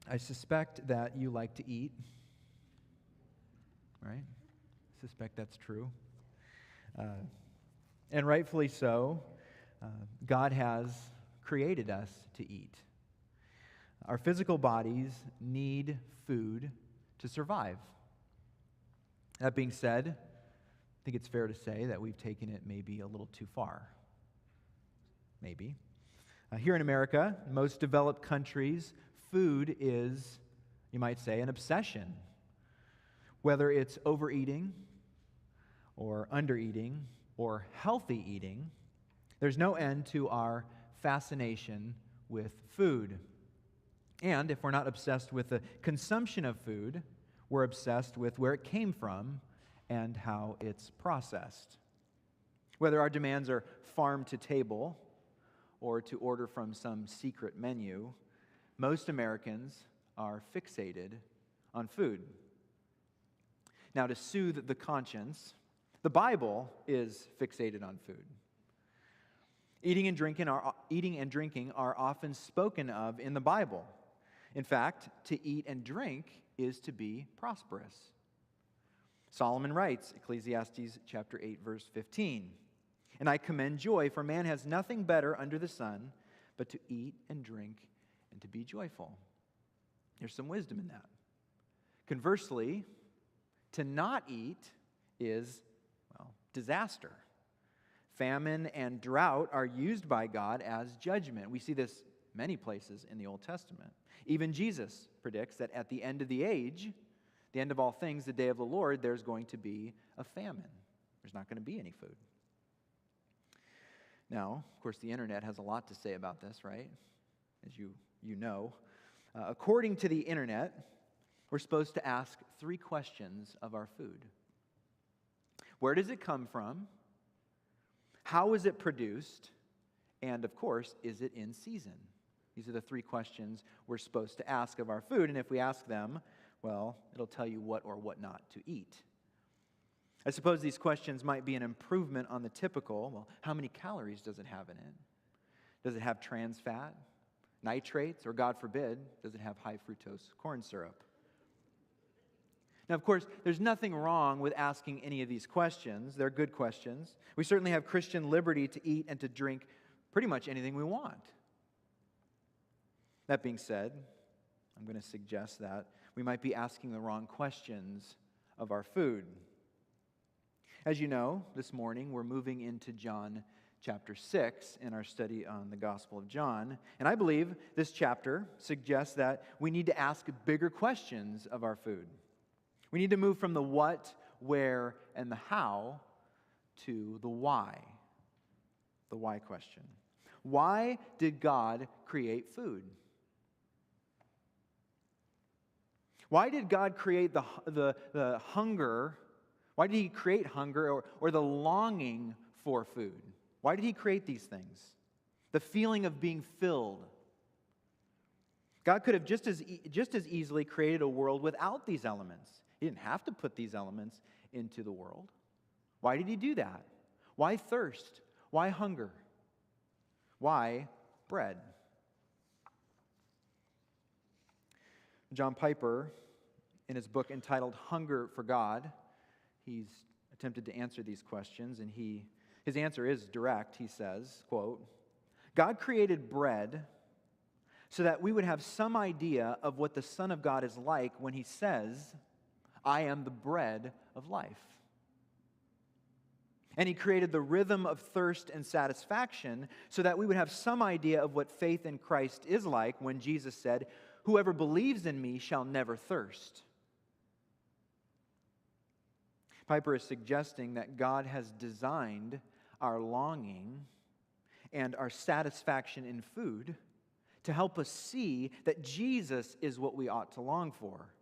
I suspect that you like to eat, right? I suspect that's true. And rightfully so. God has created us to eat. Our physical bodies need food to survive. That being said, I think it's fair to say that we've taken it maybe a little too far. Maybe. Here in America, most developed countries, food is, you might say, an obsession. Whether it's overeating or undereating or healthy eating, there's no end to our fascination with food. And if we're not obsessed with the consumption of food, we're obsessed with where it came from and how it's processed. Whether our demands are farm to table or to order from some secret menu, most Americans are fixated on food. Now, to soothe the conscience, the Bible is fixated on food. Eating and drinking are often spoken of in the Bible. In fact, to eat and drink is to be prosperous. Solomon writes, Ecclesiastes chapter 8, verse 15, "And I commend joy, for man has nothing better under the sun but to eat and drink and to be joyful." There's some wisdom in that. Conversely, to not eat is, disaster. Famine and drought are used by God as judgment. We see this many places in the Old Testament. Even Jesus predicts that at the end of the age, the end of all things, the day of the Lord, there's going to be a famine. There's not going to be any food. Now, of course, the internet has a lot to say about this, right? As you know. According to the internet, we're supposed to ask 3 questions of our food. Where does it come from? How is it produced? And, of course, is it in season? These are the 3 questions we're supposed to ask of our food. And if we ask them, it'll tell you what or what not to eat. I suppose these questions might be an improvement on the typical, how many calories does it have in it? Does it have trans fat, nitrates, or God forbid, does it have high fructose corn syrup? Now, of course, there's nothing wrong with asking any of these questions. They're good questions. We certainly have Christian liberty to eat and to drink pretty much anything we want. That being said, I'm going to suggest that we might be asking the wrong questions of our food. As you know, this morning we're moving into John chapter 6 in our study on the Gospel of John. And I believe this chapter suggests that we need to ask bigger questions of our food. We need to move from the what, where, and the how to the why question. Why did God create food? Why did God create the hunger? Why did He create hunger or the longing for food? Why did He create these things? The feeling of being filled. God could have just as easily created a world without these elements. He didn't have to put these elements into the world. Why did He do that? Why thirst? Why hunger? Why bread? John Piper, in his book entitled Hunger for God, he's attempted to answer these questions, and his answer is direct. He says, quote, "God created bread so that we would have some idea of what the Son of God is like when He says, 'I am the bread of life.' And He created the rhythm of thirst and satisfaction so that we would have some idea of what faith in Christ is like when Jesus said, 'Whoever believes in me shall never thirst.'" Piper is suggesting that God has designed our longing and our satisfaction in food to help us see that Jesus is what we ought to long for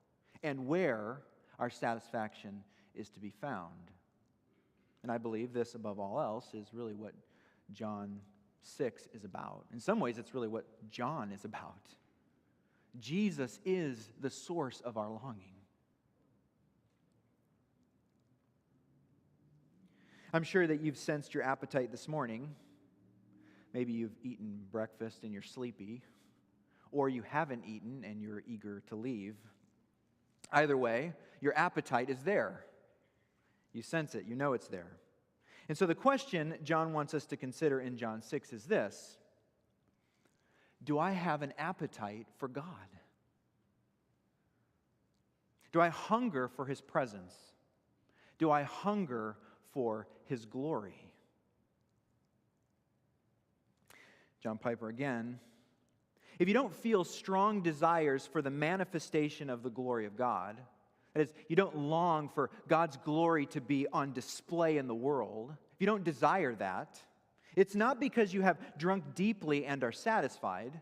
and where our satisfaction is to be found. And I believe this, above all else, is really what John 6 is about. In some ways, it's really what John is about. Jesus is the source of our longing. I'm sure that you've sensed your appetite this morning. Maybe you've eaten breakfast and you're sleepy. or you haven't eaten and you're eager to leave. Either way, your appetite is there. You sense it, you know it's there. And so the question John wants us to consider in John 6 is this: do I have an appetite for God? Do I hunger for His presence? Do I hunger for His glory? John Piper again. If you don't feel strong desires for the manifestation of the glory of God, that is, you don't long for God's glory to be on display in the world, if you don't desire that, it's not because you have drunk deeply and are satisfied,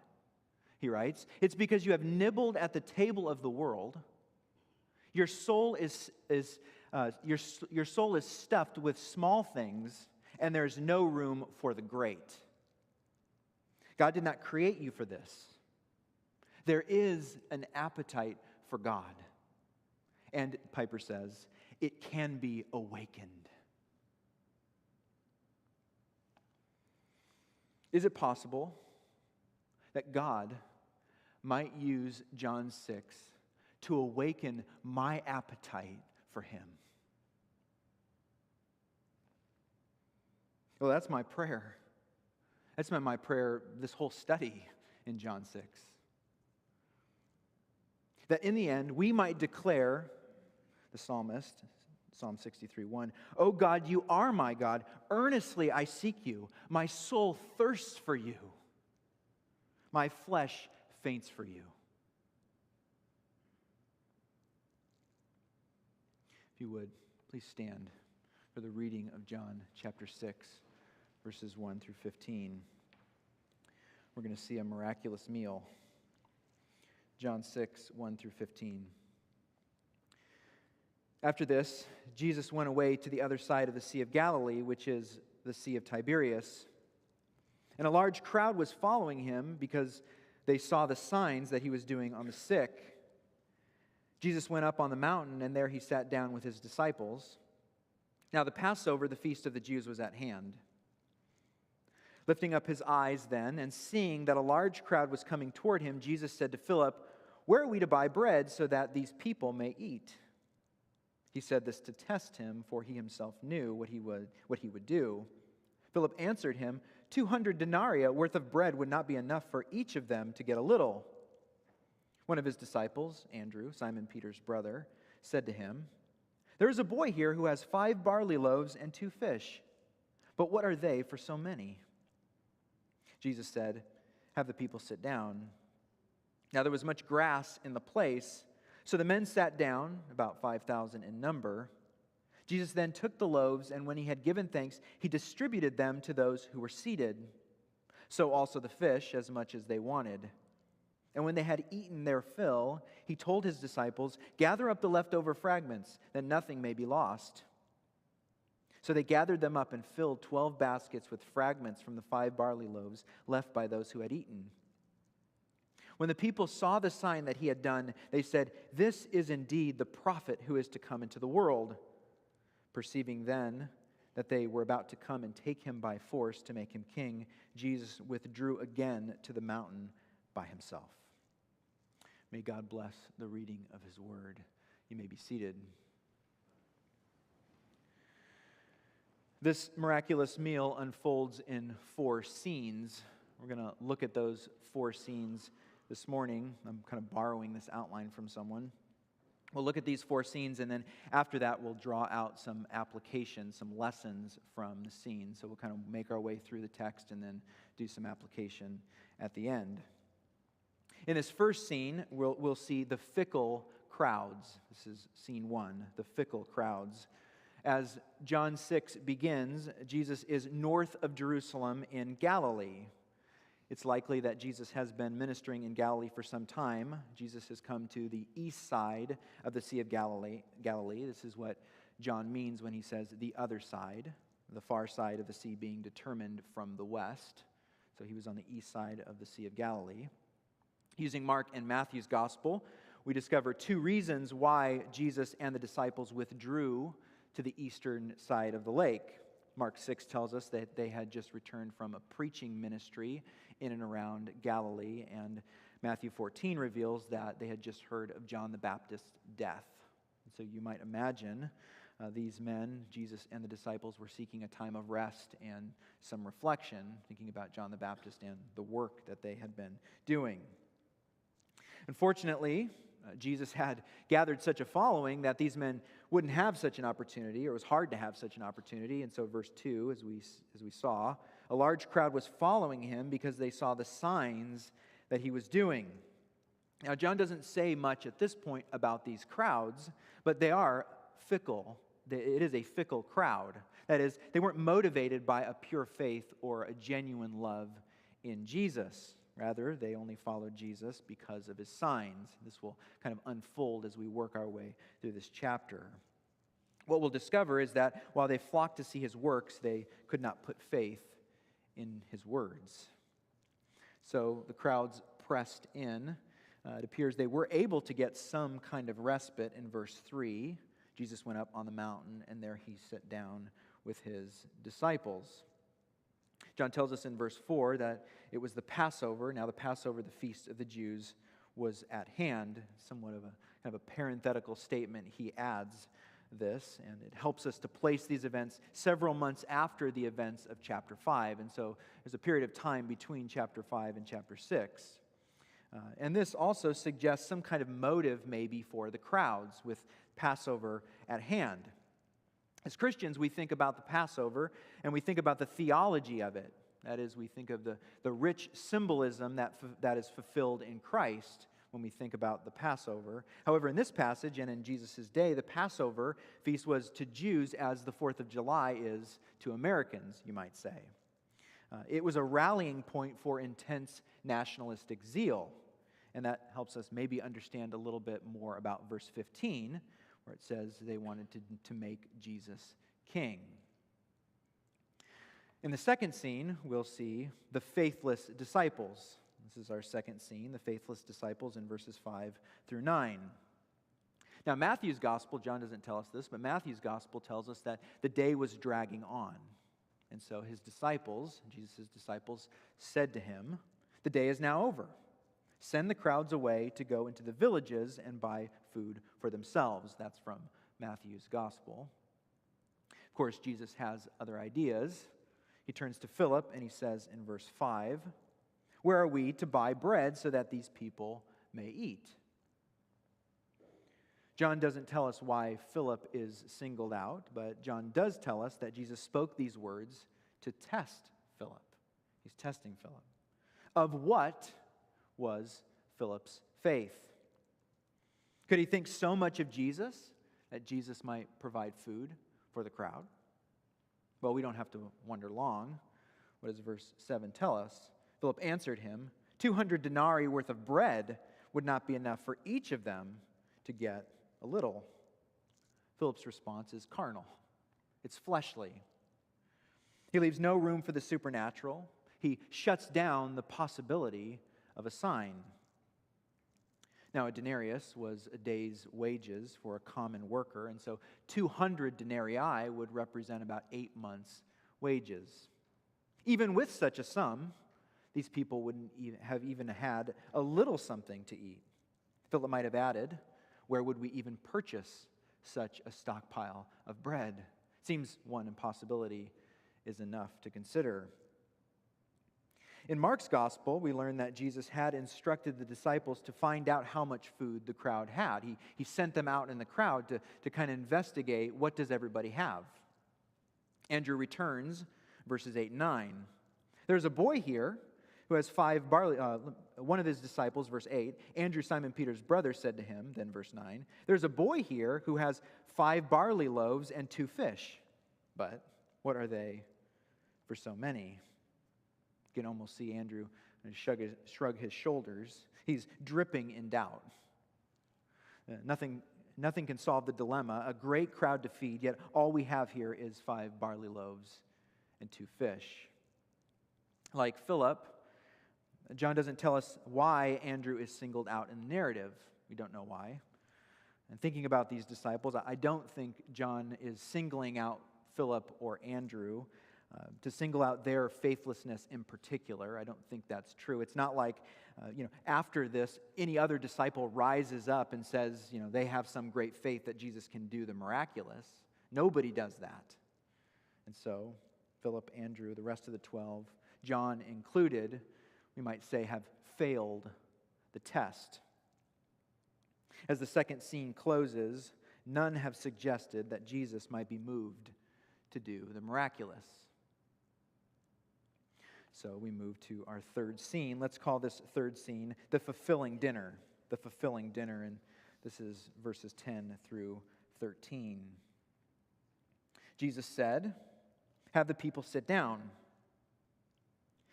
he writes. It's because you have nibbled at the table of the world. Your soul is stuffed with small things, and there's no room for the great. God did not create you for this. There is an appetite for God. And Piper says, it can be awakened. Is it possible that God might use John 6 to awaken my appetite for Him? Well, that's my prayer. That's been my prayer this whole study in John 6. That in the end, we might declare, the psalmist, Psalm 63:1, "O God, you are my God. Earnestly I seek you. My soul thirsts for you. My flesh faints for you." If you would, please stand for the reading of John chapter 6, verses 1 through 15. We're going to see a miraculous meal. John 6, 1 through 15. After this, Jesus went away to the other side of the Sea of Galilee, which is the Sea of Tiberias. And a large crowd was following him because they saw the signs that he was doing on the sick. Jesus went up on the mountain, and there he sat down with his disciples. Now the Passover, the feast of the Jews, was at hand. Lifting up his eyes then, and seeing that a large crowd was coming toward him, Jesus said to Philip, "Where are we to buy bread so that these people may eat?" He said this to test him, for he himself knew what he would do. Philip answered him, 200 denarii worth of bread would not be enough for each of them to get a little. One of his disciples, Andrew, Simon Peter's brother, said to him, "There is a boy here who has 5 barley loaves and 2 fish. But what are they for so many?" Jesus said, "Have the people sit down." Now there was much grass in the place, so the men sat down, about 5,000 in number. Jesus then took the loaves, and when he had given thanks, he distributed them to those who were seated. So also the fish, as much as they wanted. And when they had eaten their fill, he told his disciples, "Gather up the leftover fragments, that nothing may be lost." So they gathered them up and filled 12 baskets with fragments from the 5 barley loaves left by those who had eaten. When the people saw the sign that he had done, they said, "This is indeed the prophet who is to come into the world." Perceiving then that they were about to come and take him by force to make him king, Jesus withdrew again to the mountain by himself. May God bless the reading of his word. You may be seated. This miraculous meal unfolds in 4 scenes. We're going to look at those 4 scenes this morning. I'm kind of borrowing this outline from someone. We'll look at these 4 scenes, and then after that, we'll draw out some applications, some lessons from the scenes. So we'll kind of make our way through the text and then do some application at the end. In this first scene, we'll see the fickle crowds. This is scene 1, the fickle crowds. As John 6 begins, Jesus is north of Jerusalem in Galilee. It's likely that Jesus has been ministering in Galilee for some time. Jesus has come to the east side of the Sea of Galilee. This is what John means when he says the other side, the far side of the sea being determined from the west. So he was on the east side of the Sea of Galilee. Using Mark and Matthew's gospel, we discover 2 reasons why Jesus and the disciples withdrew to the eastern side of the lake. Mark 6 tells us that they had just returned from a preaching ministry in and around Galilee, and Matthew 14 reveals that they had just heard of John the Baptist's death. So you might imagine these men, Jesus and the disciples, were seeking a time of rest and some reflection, thinking about John the Baptist and the work that they had been doing. Unfortunately, Jesus had gathered such a following that these men wouldn't have such an opportunity, or it was hard to have such an opportunity. And so verse 2, as we saw, a large crowd was following him because they saw the signs that he was doing. Now, John doesn't say much at this point about these crowds, but they are fickle. It is a fickle crowd. That is, they weren't motivated by a pure faith or a genuine love in Jesus. Rather, they only followed Jesus because of his signs. This will kind of unfold as we work our way through this chapter. What we'll discover is that while they flocked to see his works, they could not put faith in his words. So the crowds pressed in. It appears they were able to get some kind of respite in verse 3. Jesus went up on the mountain, and there he sat down with his disciples. John tells us in verse 4 that it was the Passover. Now the Passover, the feast of the Jews, was at hand. Somewhat of a parenthetical statement he adds this, and it helps us to place these events several months after the events of chapter 5. And so there's a period of time between chapter 5 and chapter 6. And this also suggests some kind of motive maybe for the crowds with Passover at hand. As Christians, we think about the Passover and we think about the theology of it. That is, we think of the rich symbolism that is fulfilled in Christ when we think about the Passover. However, in this passage and in Jesus' day, the Passover feast was to Jews as the 4th of July is to Americans, you might say. It was a rallying point for intense nationalistic zeal. And that helps us maybe understand a little bit more about verse 15, where it says they wanted to make Jesus king. In the second scene, we'll see the faithless disciples. This is our second scene, the faithless disciples in verses 5 through 9. Now, Matthew's gospel, John doesn't tell us this, but Matthew's gospel tells us that the day was dragging on. And so his disciples, Jesus' disciples, said to him, "The day is now over. Send the crowds away to go into the villages and buy food for themselves." That's from Matthew's gospel. Of course, Jesus has other ideas. He turns to Philip and he says in verse 5, "Where are we to buy bread so that these people may eat?" John doesn't tell us why Philip is singled out, but John does tell us that Jesus spoke these words to test Philip. He's testing Philip. Of what was Philip's faith? Could he think so much of Jesus that Jesus might provide food for the crowd? Well, we don't have to wonder long. What does verse 7 tell us? Philip answered him, 200 denarii worth of bread would not be enough for each of them to get a little. Philip's response is carnal. It's fleshly. He leaves no room for the supernatural. He shuts down the possibility of a sign. Now, a denarius was a day's wages for a common worker, and so 200 denarii would represent about 8 months' wages. Even with such a sum, these people wouldn't have even had a little something to eat. Philip might have added, where would we even purchase such a stockpile of bread? Seems one impossibility is enough to consider. In Mark's gospel, we learn that Jesus had instructed the disciples to find out how much food the crowd had. He sent them out in the crowd to kind of investigate, what does everybody have? Andrew returns, verses 8 and 9. There's a boy here who has 5 barley. One of his disciples, verse 8, Andrew, Simon Peter's brother, said to him, then verse 9, there's a boy here who has 5 barley loaves and 2 fish. But what are they for so many? You can almost see Andrew shrug his shoulders. He's dripping in doubt. Nothing can solve the dilemma. A great crowd to feed, yet all we have here is 5 barley loaves and 2 fish. Like Philip, John doesn't tell us why Andrew is singled out in the narrative. We don't know why. And thinking about these disciples, I don't think John is singling out Philip or Andrew to single out their faithlessness in particular. I don't think that's true. It's not like, after this, any other disciple rises up and says, they have some great faith that Jesus can do the miraculous. Nobody does that. And so, Philip, Andrew, the rest of the 12, John included, we might say, have failed the test. As the second scene closes, none have suggested that Jesus might be moved to do the miraculous. So we move to our third scene. Let's call this third scene the fulfilling dinner. The fulfilling dinner, and this is verses 10 through 13. Jesus said, "Have the people sit down."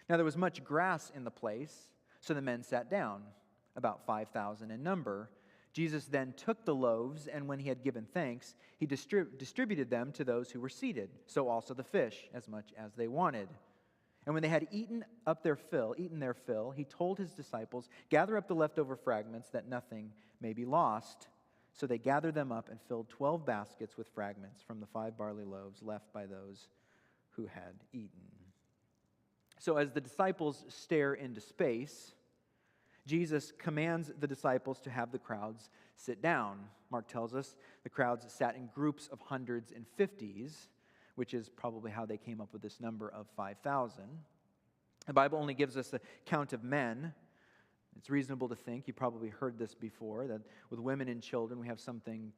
Now there was much grass in the place, so the men sat down, about 5,000 in number. Jesus then took the loaves, and when he had given thanks, he distributed them to those who were seated, so also the fish, as much as they wanted. And when they had eaten their fill, he told his disciples, "Gather up the leftover fragments, that nothing may be lost." So they gathered them up and filled 12 baskets with fragments from the 5 barley loaves left by those who had eaten. So as the disciples stare into space, Jesus commands the disciples to have the crowds sit down. Mark tells us the crowds sat in groups of hundreds and fifties, which is probably how they came up with this number of 5,000. The Bible only gives us a count of men. It's reasonable to think, you probably heard this before, that with women and children we have something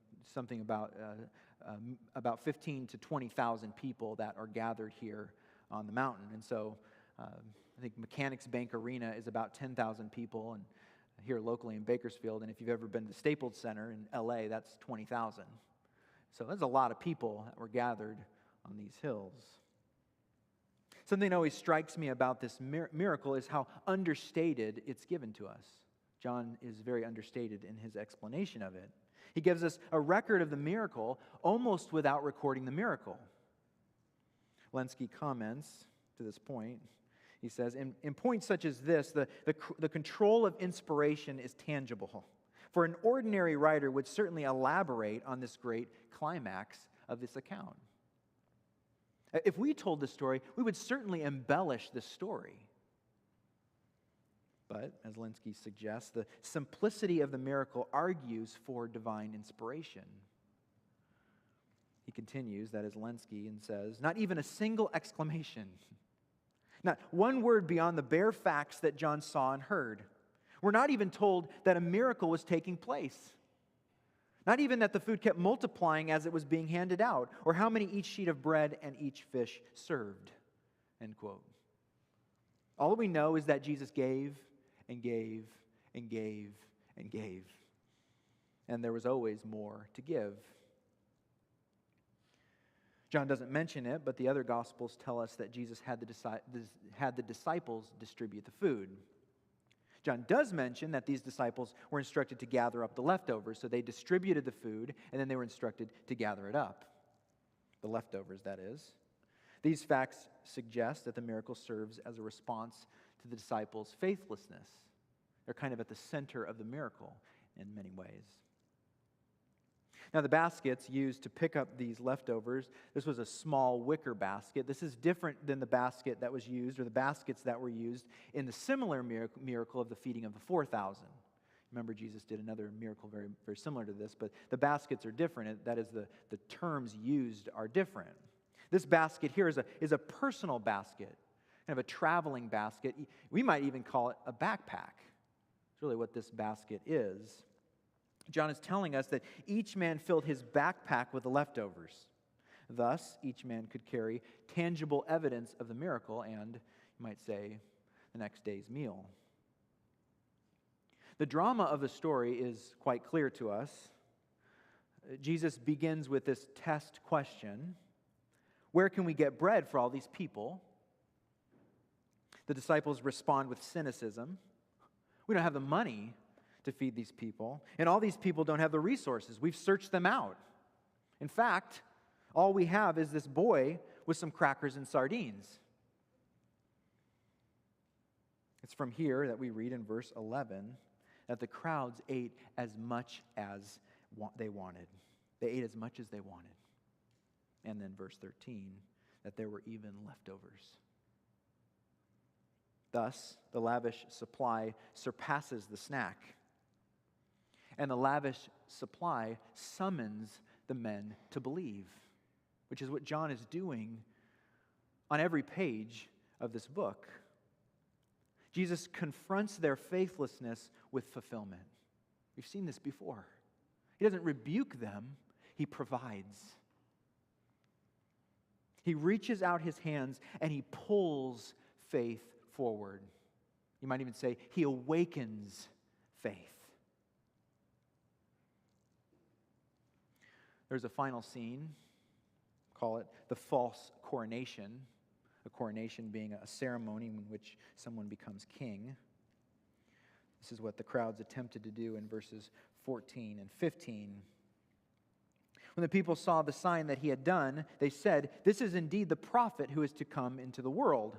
about 15 to 20,000 people that are gathered here on the mountain. And so I think Mechanics Bank Arena is about 10,000 people, and here locally in Bakersfield, and if you've ever been to Staples Center in LA, that's 20,000. So there's a lot of people that were gathered on these hills. Something that always strikes me about this miracle is how understated it's given to us. John is very understated in his explanation of it. He gives us a record of the miracle almost without recording the miracle. Lenski comments to this point. He says, in points such as this, the control of inspiration is tangible. For an ordinary writer would certainly elaborate on this great climax of this account. If we told this story, we would certainly embellish this story. But, as Lenski suggests, the simplicity of the miracle argues for divine inspiration. He continues, that is Lenski, and says, not even a single exclamation, not one word beyond the bare facts that John saw and heard. We're not even told that a miracle was taking place. Not even that the food kept multiplying as it was being handed out, or how many each sheet of bread and each fish served. End quote. All we know is that Jesus gave and gave and gave and gave. And there was always more to give. John doesn't mention it, but the other Gospels tell us that Jesus had the disciples distribute the food. John does mention that these disciples were instructed to gather up the leftovers, so they distributed the food, and then they were instructed to gather it up. The leftovers, that is. These facts suggest that the miracle serves as a response to the disciples' faithlessness. They're kind of at the center of the miracle in many ways. Now, the baskets used to pick up these leftovers, this was a small wicker basket. This is different than the basket that was used, or the baskets that were used in the similar miracle of the feeding of the 4,000. Remember, Jesus did another miracle very, very similar to this, but the baskets are different. That is, the terms used are different. This basket here is a personal basket, kind of a traveling basket. We might even call it a backpack. It's really what this basket is. John is telling us that each man filled his backpack with the leftovers. Thus, each man could carry tangible evidence of the miracle and, you might say, the next day's meal. The drama of the story is quite clear to us. Jesus begins with this test question: where can we get bread for all these people? The disciples respond with cynicism. We don't have the money to feed these people, and all these people don't have the resources. We've searched them out. In fact, all we have is this boy with some crackers and sardines. It's from here that we read in verse 11 that the crowds ate as much as they wanted. They ate as much as they wanted. And then verse 13, that there were even leftovers. Thus, the lavish supply surpasses the snack. And the lavish supply summons the men to believe, which is what John is doing on every page of this book. Jesus confronts their faithlessness with fulfillment. We've seen this before. He doesn't rebuke them, he provides. He reaches out his hands and he pulls faith forward. You might even say he awakens faith. There's a final scene, call it the false coronation. A coronation being a ceremony in which someone becomes king. This is what the crowds attempted to do in verses 14 and 15. When the people saw the sign that he had done, they said, "This is indeed the prophet who is to come into the world."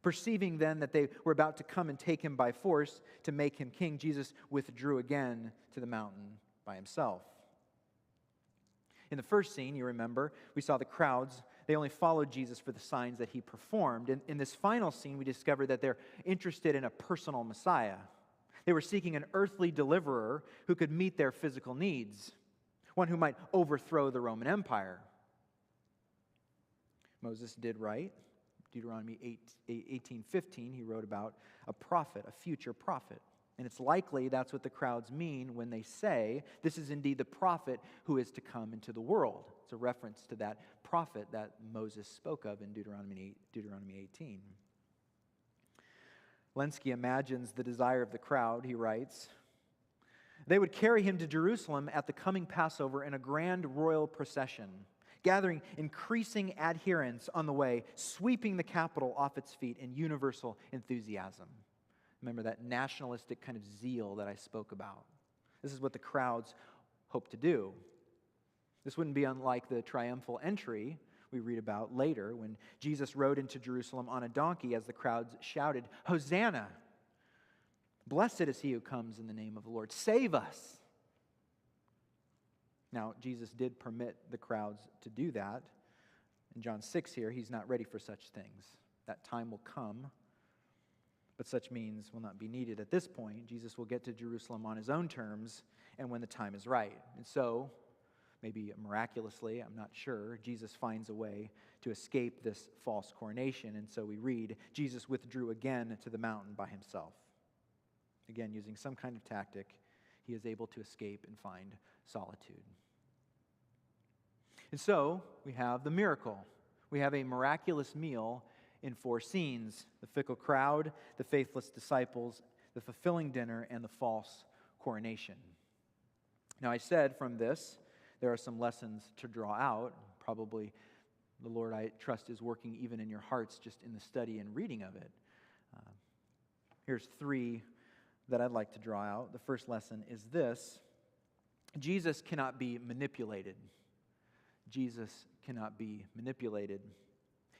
Perceiving then that they were about to come and take him by force to make him king, Jesus withdrew again to the mountain by himself. In the first scene, you remember, we saw the crowds. They only followed Jesus for the signs that he performed. In this final scene, we discover that they're interested in a personal Messiah. They were seeking an earthly deliverer who could meet their physical needs, one who might overthrow the Roman Empire. Moses did right. Deuteronomy 18:15, he wrote about a prophet, a future prophet. And it's likely that's what the crowds mean when they say, "This is indeed the prophet who is to come into the world." It's a reference to that prophet that Moses spoke of in Deuteronomy 18. Lenski imagines the desire of the crowd, he writes. They would carry him to Jerusalem at the coming Passover in a grand royal procession, gathering increasing adherents on the way, sweeping the capital off its feet in universal enthusiasm. Remember that nationalistic kind of zeal that I spoke about. This is what the crowds hope to do. This wouldn't be unlike the triumphal entry we read about later when Jesus rode into Jerusalem on a donkey as the crowds shouted, "Hosanna! Blessed is he who comes in the name of the Lord. Save us!" Now, Jesus did permit the crowds to do that. In John 6 here, he's not ready for such things. That time will come. But such means will not be needed at this point. Jesus will get to Jerusalem on his own terms and when the time is right. And so, maybe miraculously, I'm not sure, Jesus finds a way to escape this false coronation. And so we read, Jesus withdrew again to the mountain by himself. Again, using some kind of tactic, he is able to escape and find solitude. And so, we have the miracle. We have a miraculous meal in 4 scenes: the fickle crowd, the faithless disciples, the fulfilling dinner, and the false coronation. Now, I said from this, there are some lessons to draw out. Probably the Lord, I trust, is working even in your hearts just in the study and reading of it. Here's 3 that I'd like to draw out. The first lesson is this: Jesus cannot be manipulated. Jesus cannot be manipulated.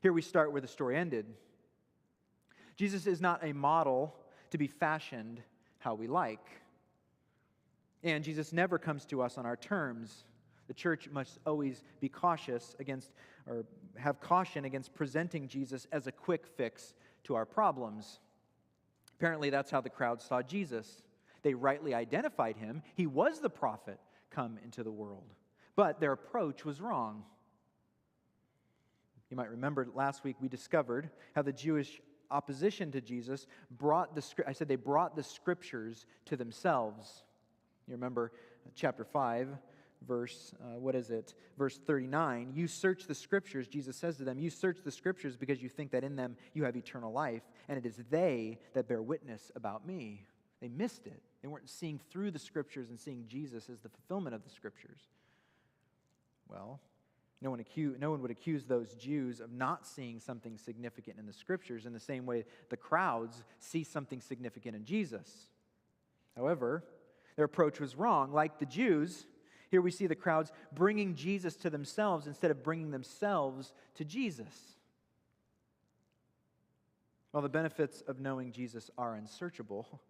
Here we start where the story ended. Jesus is not a model to be fashioned how we like. And Jesus never comes to us on our terms. The church must always be cautious against, or have caution against presenting Jesus as a quick fix to our problems. Apparently, that's how the crowd saw Jesus. They rightly identified him. He was the prophet come into the world. But their approach was wrong. You might remember last week we discovered how the Jewish opposition to Jesus brought they brought the scriptures to themselves. You remember chapter 5, verse 39. You search the scriptures, Jesus says to them, you search the scriptures because you think that in them you have eternal life, and it is they that bear witness about me. They missed it. They weren't seeing through the scriptures and seeing Jesus as the fulfillment of the scriptures. Well, no one would accuse those Jews of not seeing something significant in the scriptures in the same way the crowds see something significant in Jesus. However, their approach was wrong. Like the Jews, here we see the crowds bringing Jesus to themselves instead of bringing themselves to Jesus. While the benefits of knowing Jesus are unsearchable,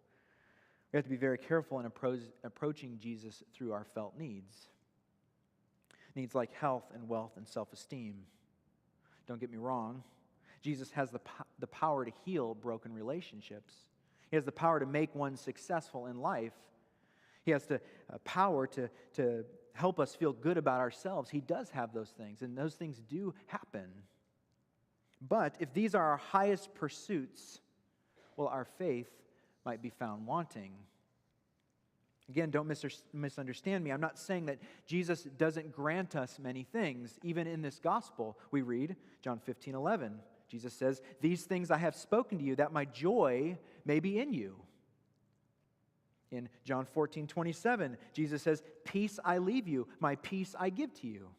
we have to be very careful in approaching Jesus through our felt needs. Needs like health and wealth and self-esteem. Don't get me wrong. Jesus has the power to heal broken relationships. He has the power to make one successful in life. He has the power to help us feel good about ourselves. He does have those things, and those things do happen. But if these are our highest pursuits, well, our faith might be found wanting. Again, don't misunderstand me. I'm not saying that Jesus doesn't grant us many things. Even in this gospel, we read, John 15:11, Jesus says, "These things I have spoken to you, that my joy may be in you." In John 14:27, Jesus says, "Peace I leave you, my peace I give to you."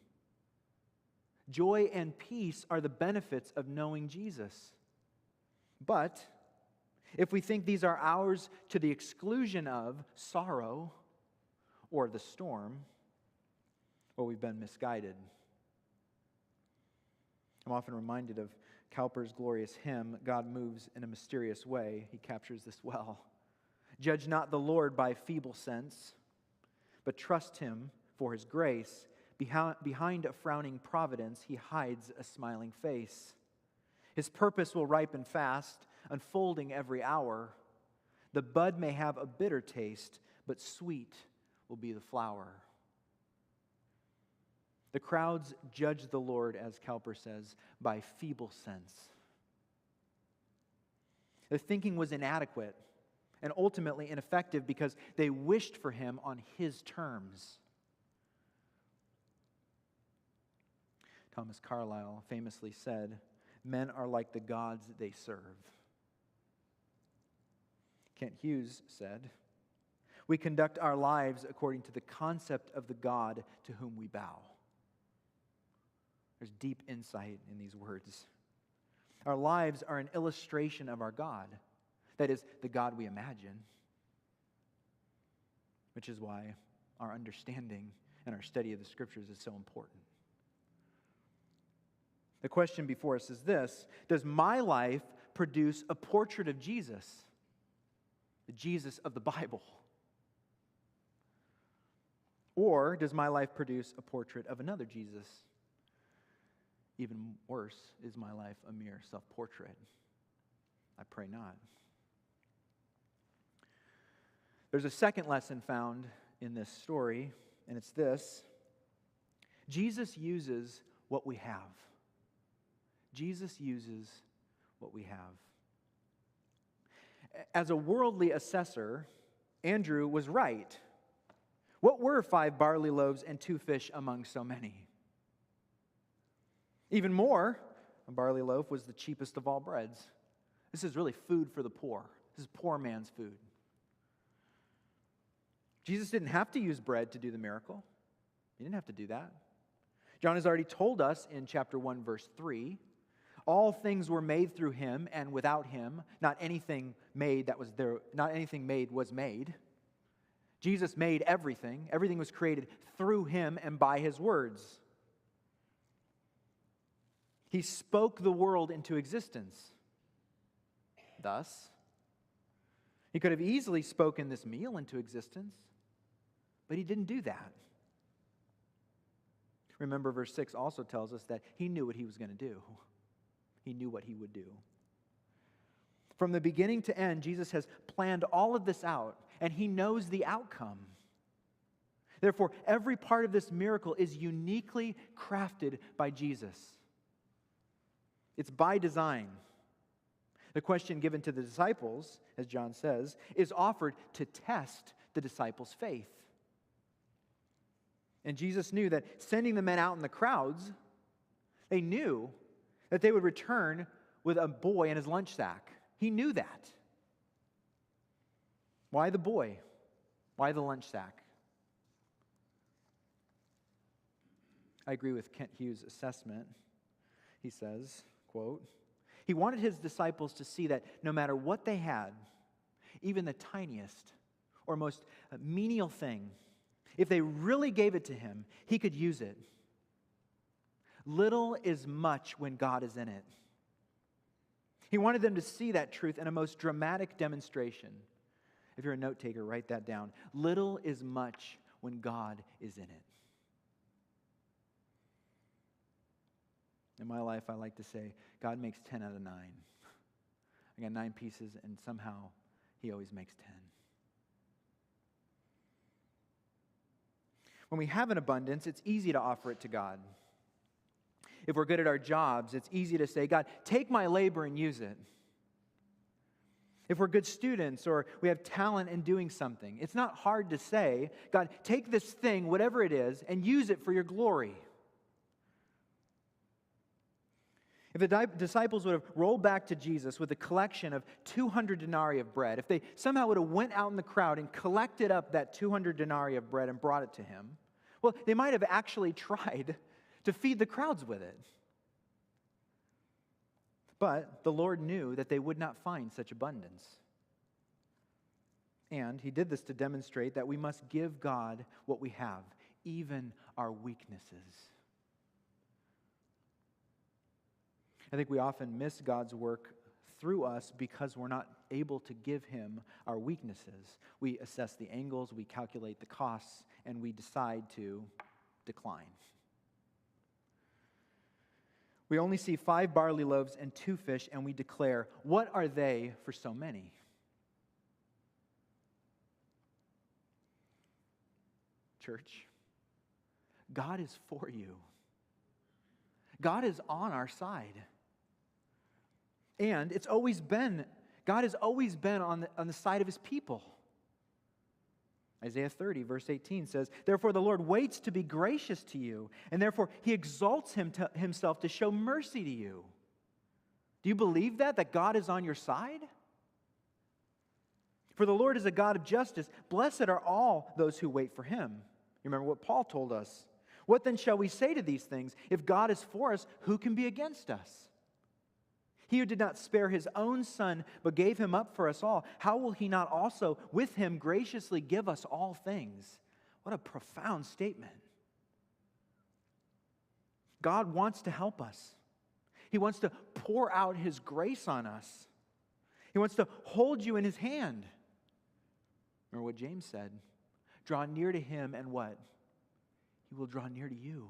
Joy and peace are the benefits of knowing Jesus. But if we think these are ours to the exclusion of sorrow or the storm, well, we've been misguided. I'm often reminded of Cowper's glorious hymn, "God Moves in a Mysterious Way." He captures this well. "Judge not the Lord by feeble sense, but trust Him for His grace. Behind a frowning providence, He hides a smiling face. His purpose will ripen fast, unfolding every hour. The bud may have a bitter taste, but sweet will be the flower." The crowds judge the Lord, as Cowper says, by feeble sense. Their thinking was inadequate and ultimately ineffective because they wished for Him on His terms. Thomas Carlyle famously said, "Men are like the gods they serve." Kent Hughes said, "We conduct our lives according to the concept of the God to whom we bow." There's deep insight in these words. Our lives are an illustration of our God. That is, the God we imagine. Which is why our understanding and our study of the Scriptures is so important. The question before us is this: does my life produce a portrait of Jesus? The Jesus of the Bible? Or does my life produce a portrait of another Jesus? Even worse, is my life a mere self-portrait? I pray not. There's a second lesson found in this story, and it's this: Jesus uses what we have. Jesus uses what we have. As a worldly assessor, Andrew was right. What were 5 barley loaves and 2 fish among so many? Even more, a barley loaf was the cheapest of all breads. This is really food for the poor. This is poor man's food. Jesus didn't have to use bread to do the miracle. He didn't have to do that. John has already told us in chapter 1, verse 3, all things were made through Him, and without Him, not anything made was made. Jesus made everything. Everything was created through Him and by His words. He spoke the world into existence. Thus, He could have easily spoken this meal into existence, but He didn't do that. Remember, verse 6 also tells us that He knew what He was going to do. He knew what He would do. From the beginning to end, Jesus has planned all of this out, and He knows the outcome. Therefore, every part of this miracle is uniquely crafted by Jesus. It's by design. The question given to the disciples, as John says, is offered to test the disciples' faith. And Jesus knew that sending the men out in the crowds, they knew that they would return with a boy in his lunch sack. He knew that. Why the boy? Why the lunch sack? I agree with Kent Hughes' assessment. He says, quote, He wanted His disciples to see that no matter what they had, even the tiniest or most menial thing, if they really gave it to Him, He could use it. Little is much when God is in it. He wanted them to see that truth in a most dramatic demonstration. If you're a note taker, write that down. Little is much when God is in it. In my life, I like to say, God makes 10 out of 9. I got 9 pieces, and somehow He always makes 10. When we have an abundance, it's easy to offer it to God. If we're good at our jobs, it's easy to say, God, take my labor and use it. If we're good students or we have talent in doing something, it's not hard to say, God, take this thing, whatever it is, and use it for your glory. If the disciples would have rolled back to Jesus with a collection of 200 denarii of bread, if they somehow would have went out in the crowd and collected up that 200 denarii of bread and brought it to him, well, they might have actually tried to feed the crowds with it. But the Lord knew that they would not find such abundance. And He did this to demonstrate that we must give God what we have, even our weaknesses. I think we often miss God's work through us because we're not able to give Him our weaknesses. We assess the angles, we calculate the costs, and we decide to decline. We only see 5 barley loaves and 2 fish, and we declare, what are they for so many? Church, God is for you. God is on our side. And God has always been on the side of His people. Isaiah 30, verse 18 says, therefore the Lord waits to be gracious to you, and therefore He exalts Himself to show mercy to you. Do you believe that God is on your side? For the Lord is a God of justice. Blessed are all those who wait for Him. You remember what Paul told us. What then shall we say to these things? If God is for us, who can be against us? He who did not spare His own Son, but gave Him up for us all, how will He not also with Him graciously give us all things? What a profound statement. God wants to help us. He wants to pour out His grace on us. He wants to hold you in His hand. Remember what James said. Draw near to Him and what? He will draw near to you.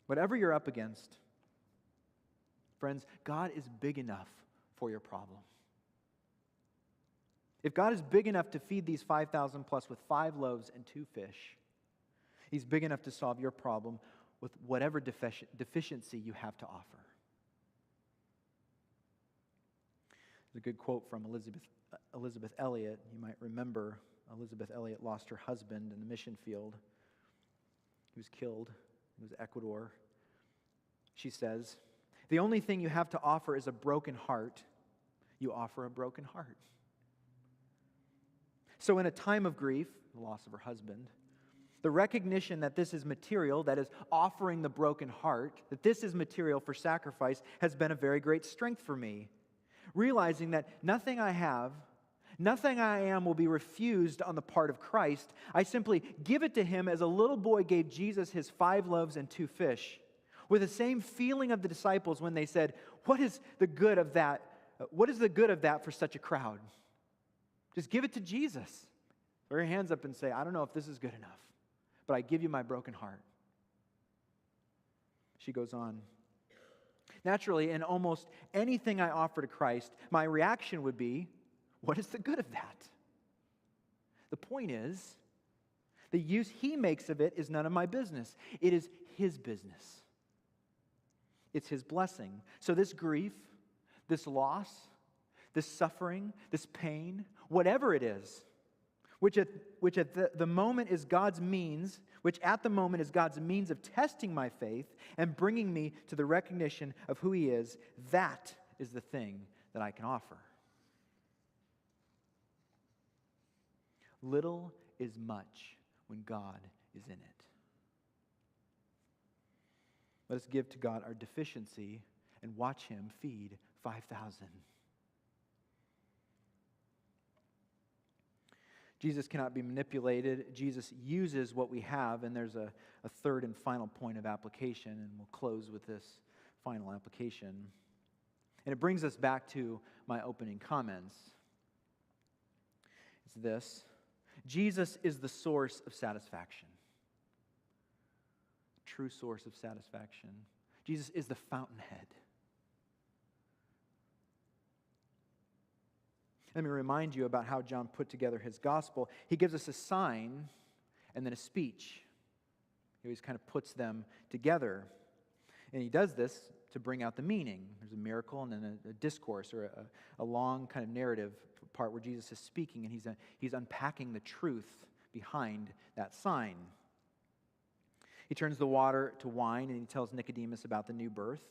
Whatever you're up against, friends, God is big enough for your problem. If God is big enough to feed these 5,000 plus with 5 loaves and 2 fish, He's big enough to solve your problem with whatever deficiency you have to offer. There's a good quote from Elizabeth Elliot. You might remember Elizabeth Elliot lost her husband in the mission field. He was killed. It was Ecuador. She says, the only thing you have to offer is a broken heart. You offer a broken heart. So in a time of grief, the loss of her husband, the recognition that this is material, that is offering the broken heart, that this is material for sacrifice, has been a very great strength for me. Realizing that nothing I have, nothing I am will be refused on the part of Christ. I simply give it to Him as a little boy gave Jesus His 5 loaves and 2 fish. With the same feeling of the disciples when they said, what is the good of that? What is the good of that for such a crowd? Just give it to Jesus. Throw your hands up and say, I don't know if this is good enough, but I give you my broken heart. She goes on. Naturally, in almost anything I offer to Christ, my reaction would be, what is the good of that? The point is, the use He makes of it is none of my business. It is His business. It's His blessing. So this grief, this loss, this suffering, this pain, whatever it is, which at the moment is God's means, which at the moment is God's means of testing my faith and bringing me to the recognition of who He is, that is the thing that I can offer. Little is much when God is in it. Let us give to God our deficiency and watch Him feed 5,000. Jesus cannot be manipulated. Jesus uses what we have, and there's a third and final point of application, and we'll close with this final application. And it brings us back to my opening comments. It's this. Jesus is the source of satisfaction. true source of satisfaction. Jesus is the fountainhead. Let me remind you about how John put together his gospel. He gives us a sign and then a speech. He always kind of puts them together. And he does this to bring out the meaning. There's a miracle and then a discourse or a long kind of narrative part where Jesus is speaking and he's unpacking the truth behind that sign. He turns the water to wine and he tells Nicodemus about the new birth.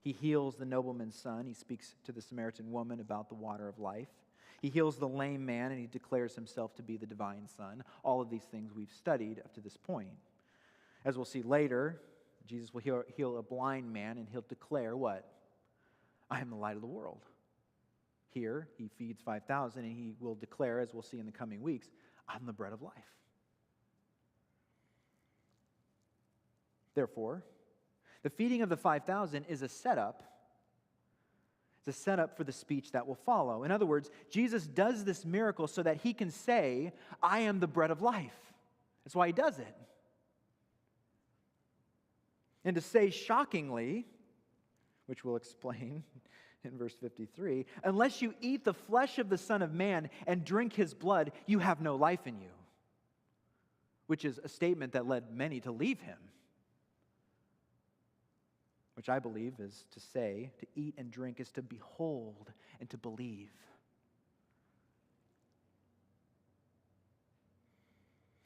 He heals the nobleman's son. He speaks to the Samaritan woman about the water of life. He heals the lame man and he declares himself to be the divine Son. All of these things we've studied up to this point. As we'll see later, Jesus will heal a blind man and he'll declare what? I am the light of the world. Here, he feeds 5,000 and he will declare, as we'll see in the coming weeks, I'm the bread of life. Therefore, the feeding of the 5,000 is a setup. It's a setup for the speech that will follow. In other words, Jesus does this miracle so that he can say, I am the bread of life. That's why he does it. And to say shockingly, which we'll explain in verse 53, unless you eat the flesh of the Son of Man and drink his blood, you have no life in you. Which is a statement that led many to leave him. Which I believe is to say, to eat and drink is to behold and to believe.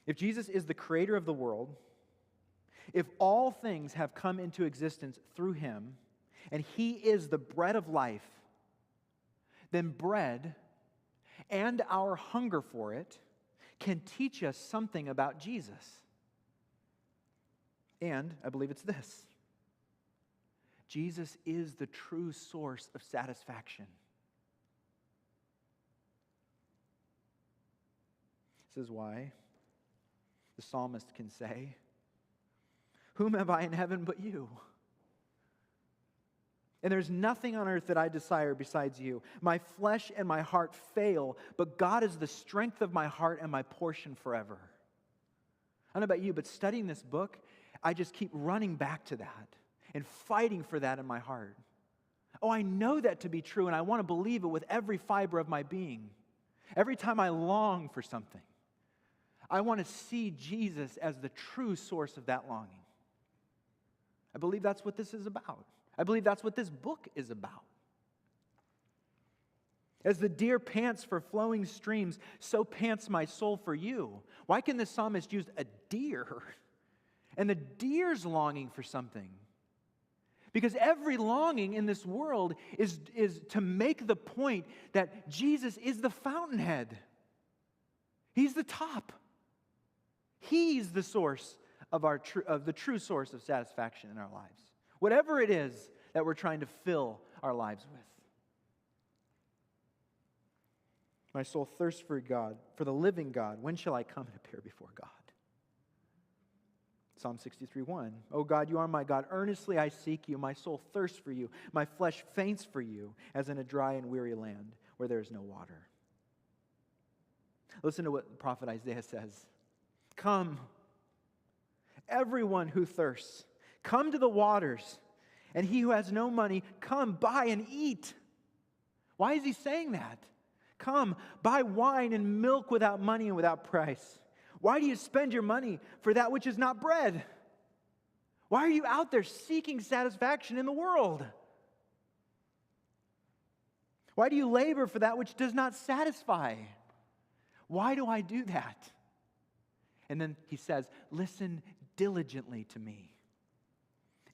If Jesus is the creator of the world, if all things have come into existence through him, and he is the bread of life, then bread and our hunger for it can teach us something about Jesus. And I believe it's this. Jesus is the true source of satisfaction. This is why the psalmist can say, whom have I in heaven but you? And there's nothing on earth that I desire besides you. My flesh and my heart fail, but God is the strength of my heart and my portion forever. I don't know about you, but studying this book, I just keep running back to that and fighting for that in my heart. Oh, I know that to be true, and I want to believe it with every fiber of my being. Every time I long for something, I want to see Jesus as the true source of that longing. I believe that's what this is about. I believe that's what this book is about. As the deer pants for flowing streams, so pants my soul for you. Why can the psalmist use a deer? And the deer's longing for something. Because every longing in this world is to make the point that Jesus is the fountainhead. He's the top. He's the source of the true source of satisfaction in our lives. Whatever it is that we're trying to fill our lives with. My soul thirsts for God, for the living God. When shall I come and appear before God? Psalm 63:1. O God, you are my God. Earnestly I seek you. My soul thirsts for you. My flesh faints for you, as in a dry and weary land where there is no water. Listen to what the prophet Isaiah says. Come, everyone who thirsts, come to the waters. And he who has no money, come, buy and eat. Why is he saying that? Come, buy wine and milk without money and without price. Why do you spend your money for that which is not bread? Why are you out there seeking satisfaction in the world? Why do you labor for that which does not satisfy? Why do I do that? And then he says, listen diligently to me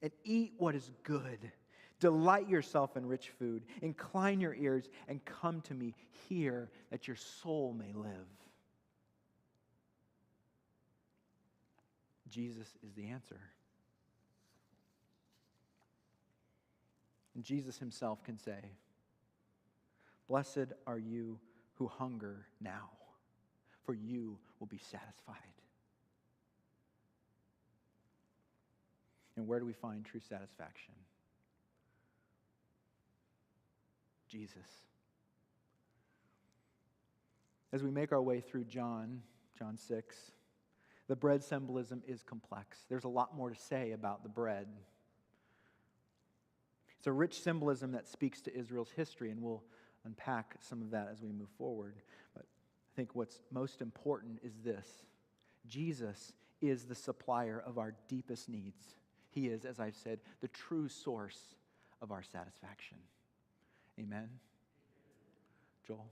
and eat what is good. Delight yourself in rich food. Incline your ears and come to me. Hear that your soul may live. Jesus is the answer. And Jesus himself can say, blessed are you who hunger now, for you will be satisfied. And where do we find true satisfaction? Jesus. As we make our way through John 6, The bread symbolism is complex. There's a lot more to say about the bread. It's a rich symbolism that speaks to Israel's history, and we'll unpack some of that as we move forward. But I think what's most important is this. Jesus is the supplier of our deepest needs. He is, as I've said, the true source of our satisfaction. Amen. Joel.